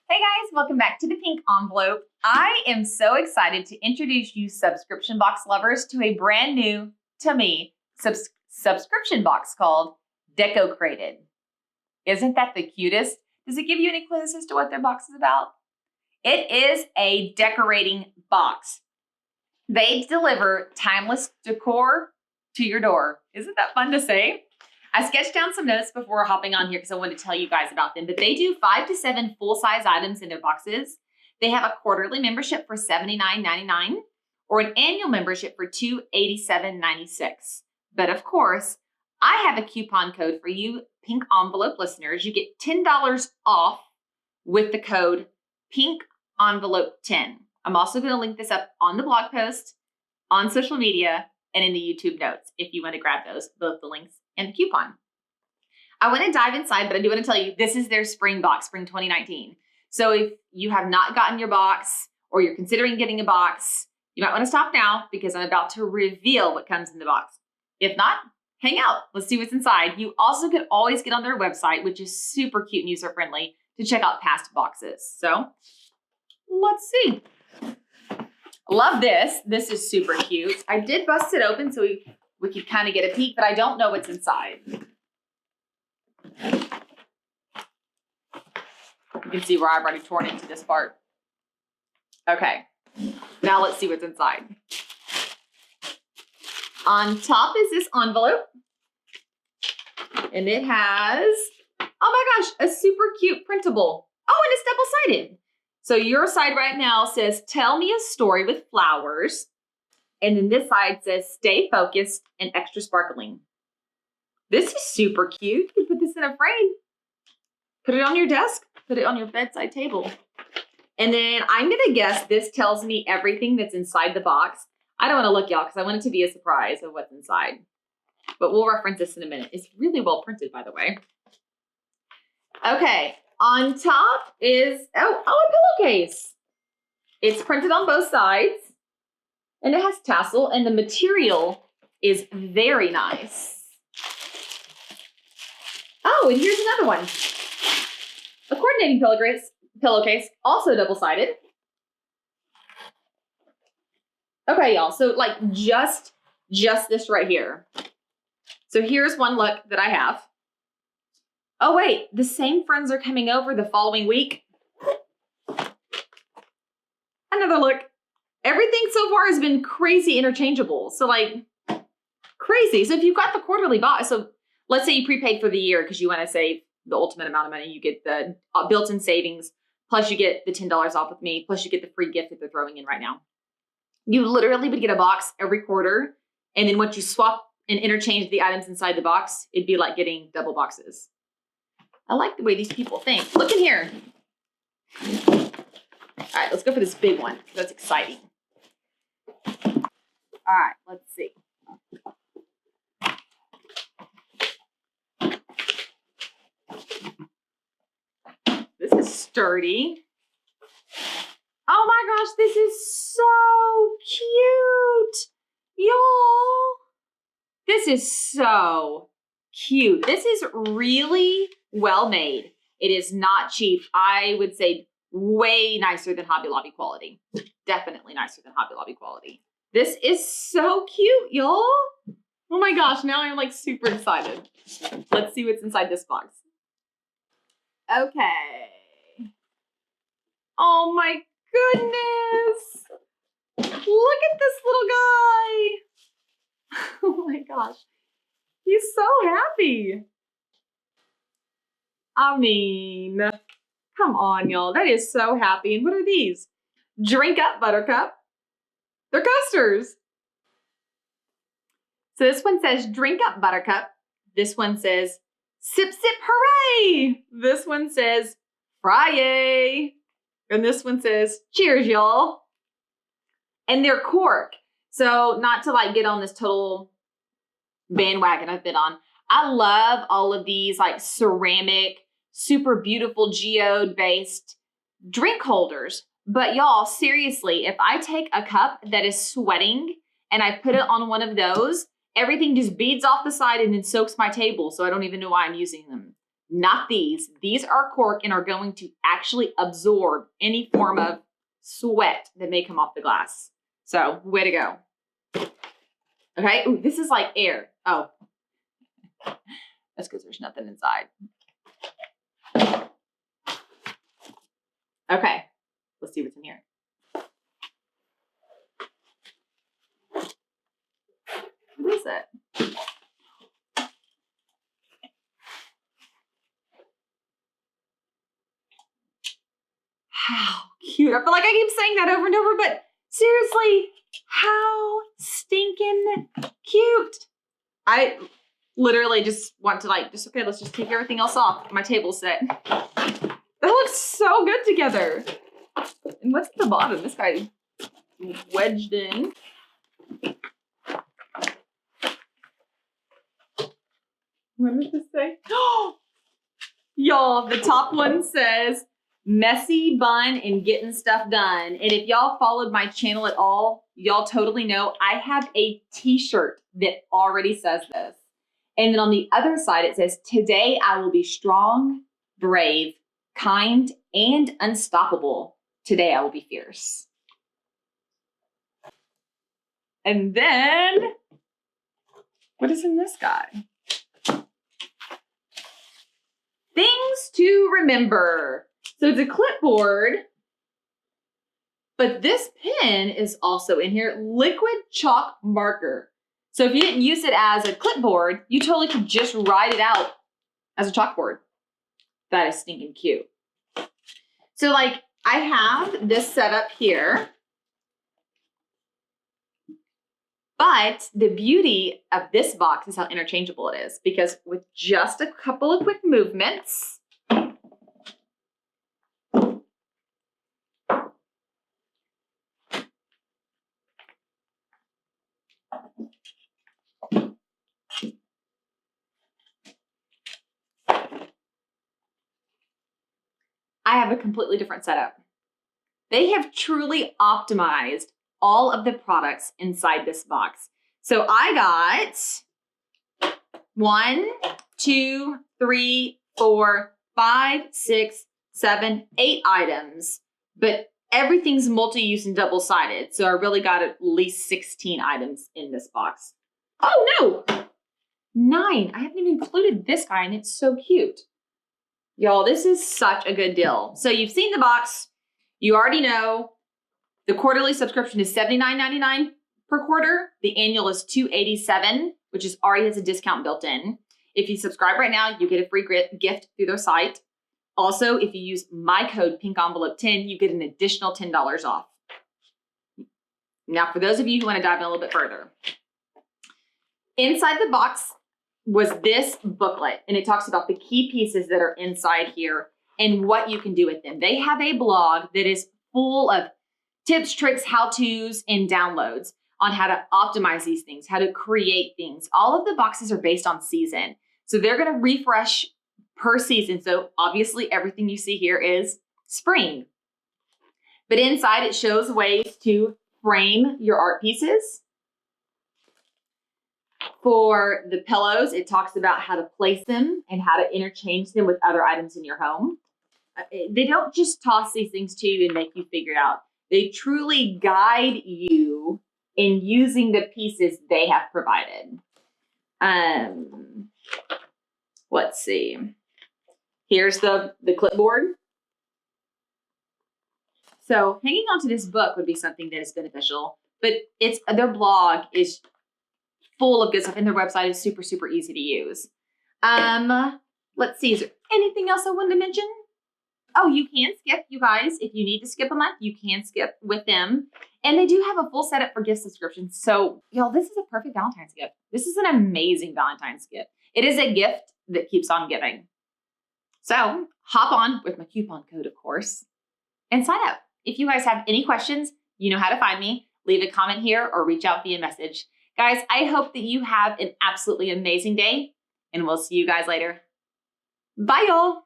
Hey guys, welcome back to the Pink Envelope. I am so excited to introduce you subscription box lovers to a brand new, to me, subscription box called DecoCrated. Isn't that the cutest? Does it give you any clues as to what their box is about? It is a decorating box. They deliver timeless decor to your door. Isn't that fun to say? I sketched down some notes before hopping on here because I wanted to tell you guys about them, but they do 5 to 7 full-size items in their boxes. They have a quarterly membership for $79.99 or an annual membership for $287.96. But of course, I have a coupon code for you Pink Envelope listeners. You get $10 off with the code Pink Envelope 10. I'm also going to link this up on the blog post, on social media, and in the YouTube notes if you want to grab those, both the links and the coupon. I want to dive inside, but I do want to tell you, this is their spring box, spring 2019. So if you have not gotten your box or you're considering getting a box, you might want to stop now because I'm about to reveal what comes in the box. If not, hang out. Let's see what's inside. You also could always get on their website, which is super cute and user-friendly, to check out past boxes. So let's see. Love this. This is super cute. I did bust it open so we could kind of get a peek, but I don't know what's inside. You can see where I've already torn into this part. Okay, now let's see what's inside. On top is this envelope, and it has, oh my gosh, a super cute printable. Oh, and it's double-sided. So your side right now says, tell me a story with flowers. And then this side says, stay focused and extra sparkling. This is super cute. You can put this in a frame. Put it on your desk. Put it on your bedside table. And then I'm going to guess this tells me everything that's inside the box. I don't want to look, y'all, because I want it to be a surprise of what's inside. But we'll reference this in a minute. It's really well printed, by the way. Okay. On top is, a pillowcase. It's printed on both sides. And it has tassel, and the material is very nice. Oh, and here's another one. A coordinating pillowcase, also double-sided. Okay, y'all, so like just this right here. So here's one look that I have. Oh wait, the same friends are coming over the following week. Another look. Everything so far has been crazy interchangeable. So like crazy. So if you've got the quarterly box, so let's say you prepaid for the year because you want to save the ultimate amount of money, you get the built-in savings, plus you get the $10 off with me, plus you get the free gift that they're throwing in right now. You literally would get a box every quarter. And then once you swap and interchange the items inside the box, it'd be like getting double boxes. I like the way these people think. Look in here. All right, let's go for this big one. That's exciting. All right, let's see. This is sturdy. Oh my gosh, this is so cute. Y'all, this is so cute. This is really well made. It is not cheap. I would say way nicer than Hobby Lobby quality. Definitely nicer than Hobby Lobby quality. This is so cute, y'all. Oh my gosh, now I'm like super excited. Let's see what's inside this box. Okay. Oh my goodness. Look at this little guy. Oh my gosh. He's so happy. I mean, come on, y'all. That is so happy. And what are these? Drink Up Buttercup. They're coasters. So this one says, drink up, Buttercup. This one says, sip, sip, hooray. This one says, fry-yay. And this one says, cheers, y'all. And they're cork. So not to like get on this total bandwagon I've been on. I love all of these like ceramic, super beautiful geode based drink holders. But y'all, seriously, if I take a cup that is sweating and I put it on one of those, everything just beads off the side and then soaks my table. So I don't even know why I'm using them. not these. These are cork and are going to actually absorb any form of sweat that may come off the glass. So, way to go. Okay, ooh, this is like air. Oh, that's because there's nothing inside. Okay, let's see what's in here. What is it? How cute. I feel like I keep saying that over and over, but seriously, how stinking cute. I literally just want to okay, let's just take everything else off my table set. That looks so good together. And what's at the bottom? This guy wedged in. What does this say? Y'all, the top one says, messy bun and getting stuff done. And if y'all followed my channel at all, y'all totally know I have a t-shirt that already says this. And then on the other side, it says, today I will be strong, brave, kind, and unstoppable. Today I will be fierce. And then, what is in this guy? Things to remember. So it's a clipboard, but this pen is also in here, liquid chalk marker. So if you didn't use it as a clipboard, you totally could just write it out as a chalkboard. That is stinking cute. So like I have this set up here, but the beauty of this box is how interchangeable it is, because with just a couple of quick movements, I have a completely different setup. They have truly optimized all of the products inside this box. So I got 1, 2, 3, 4, 5, 6, 7, 8 items, but everything's multi-use and double-sided. So I really got at least 16 items in this box. Oh no, 9. I haven't even included this guy and it's so cute. Y'all, this is such a good deal. So you've seen the box. You already know the quarterly subscription is $79.99 per quarter. The annual is $287, which already has a discount built in. If you subscribe right now, you get a free gift through their site. Also, if you use my code PINKENVELOPE10, you get an additional $10 off. Now, for those of you who want to dive in a little bit further, inside the box was this booklet, and it talks about the key pieces that are inside here and what you can do with them. They have a blog that is full of tips, tricks, how-tos, and downloads on how to optimize these things, how to create things. All of the boxes are based on season. So they're going to refresh per season. So obviously everything you see here is spring. But inside it shows ways to frame your art pieces. For the pillows, it talks about how to place them and how to interchange them with other items in your home. They don't just toss these things to you and make you figure it out. They truly guide you in using the pieces they have provided. Let's see. Here's the clipboard. So hanging onto this book would be something that is beneficial, but their blog is full of good stuff, and their website is super, super easy to use. Let's see, is there anything else I wanted to mention? Oh, you can skip, you guys. If you need to skip a month, you can skip with them. And they do have a full setup for gift subscriptions. So, y'all, this is a perfect Valentine's gift. This is an amazing Valentine's gift. It is a gift that keeps on giving. So, hop on with my coupon code, of course, and sign up. If you guys have any questions, you know how to find me. Leave a comment here or reach out via message. Guys, I hope that you have an absolutely amazing day, and we'll see you guys later. Bye, y'all.